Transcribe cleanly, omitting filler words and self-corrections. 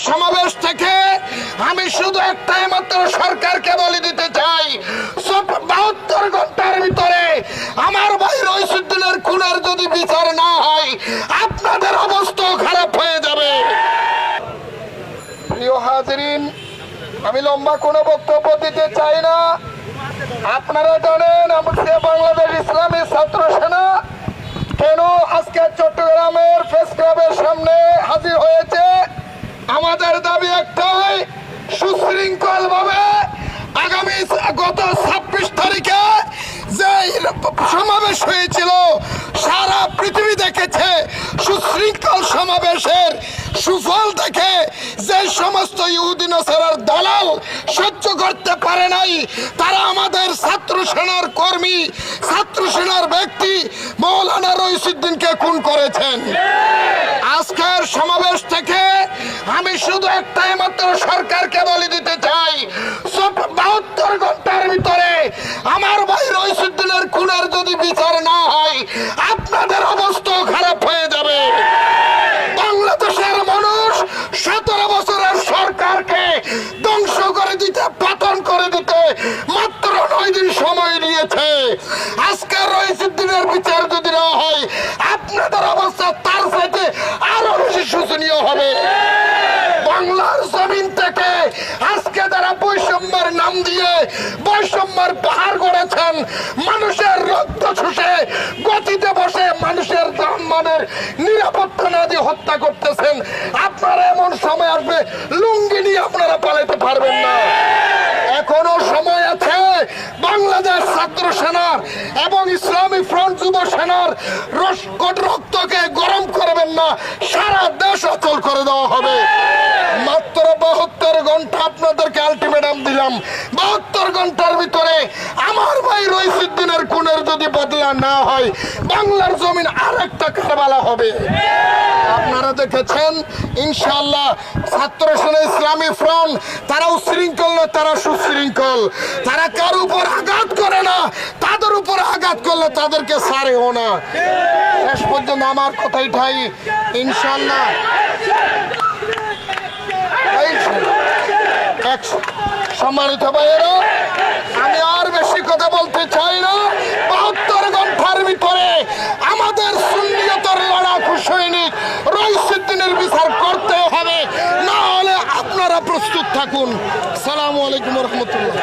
সমাবেশ থেকে আমি শুধু একটাই মাত্র সরকারকে বলে দিতে চাই, 72 ঘন্টার ভিতরে আমার ভাই রইসুদ্দিনের খুনের যদি বিচার না হয় আপনাদের অবস্থা খারাপ হয়ে যাবে। প্রিয় হাজিরিন, আমি লম্বা কোনো বক্তব্য দিতে চাই না। আপনারা জানেন আমাদের বাংলাদেশ ইসলামী ছাত্র সেনা কেন আজকে চট্টগ্রামের প্রেস ক্লাবের সামনে হাজির হয়েছে। আমাদের দাবি একটাই, সুশৃঙ্খল ভাবে আগামী গত 26 তারিখে যে সমাবেশ হয়েছিল সারা পৃথিবী দেখেছে। সুশৃঙ্খল সমাবেশের সুফল দেখে যে সমস্ত ইহুদি নাসারার দালাল সহ্য করতে পারে নাই, তারা আমাদের ছাত্র সেনার কর্মী, ছাত্র সেনার ব্যক্তি মৌলানা রইসুদ্দিনকে খুন করেছেন। আজকের সমাবেশ থেকে আমি শুধু একটাই মাত্র সরকারকে বলে দিতে চাই, 72 ঘন্টার ভিতরে আমার ভাই রইসুদ্দিনের খুনের যদি বিচার না হয় আপনাদের অবস্থা খারাপ হয়ে যাবে। বাংলাদেশের মানুষ 17 বছরের সরকারকে ধ্বংস করে দিতে, পতন করে দিতে মাত্র 9 দিন সময় নিয়েছে। আজকে রইসুদ্দিনের বিচার যদি না হয় আপনাদের অবস্থা তার সাথে আরো বেশি শোচনীয় হবে। বাংলার জমিন থেকে আজকে যারা বৈষম্যের নাম দিয়ে বৈষম্যের পাহাড় গড়েছেন, মানুষের রক্ত শুষে গতিতে বসে মানুষের জানমালের নিরাপত্তা না দিয়ে হত্যা করতেছেন, আপনারা এমন সময় আসবে লুঙ্গি নিয়ে আপনারা পালাতে পারবেন না। এখনো সময় আছে। বাংলাদেশ ছাত্র সেনার এবং ইসলামী ফ্রন্ট যুব সেনার রক্তকে গরম করবেন না, সারা দেশ অচল করে দেওয়া হবে। মাত্র 72 ঘন্টা আপনাদেরকে আলটিমেটাম দিলাম। 72 ঘন্টার ভিতরে আমার ভাই রইসুদ্দিনের খুনের যদি বদলা না হয় বাংলার জমিন আরেকটা কারবালা হবে। আপনারা দেখেছেন ইনশাআল্লাহ ছাত্র সেনা ইসলামী ফ্রন্ট তারা উশৃঙ্খল না, তারা সুশৃঙ্খল। তারা কার উপর আঘাত করে না, তাদের উপর আঘাত করলে তাদেরকে ছাড়েও না। শেষ পর্যন্ত আমার কথাই ঠাই ইনশাআল্লাহ। সম্মানিত ভাইয়েরা, আমি আর বেশি কথা বলতে চাই না। 72 ঘন্টার ভিতরে আমাদের সুন্নিয়তের লড়াকু সৈনিক রইসুদ্দিনের বিচার করতে হবে, না হলে আপনারা প্রস্তুত থাকুন। আসসালামু আলাইকুম ওয়া রাহমাতুল্লাহ।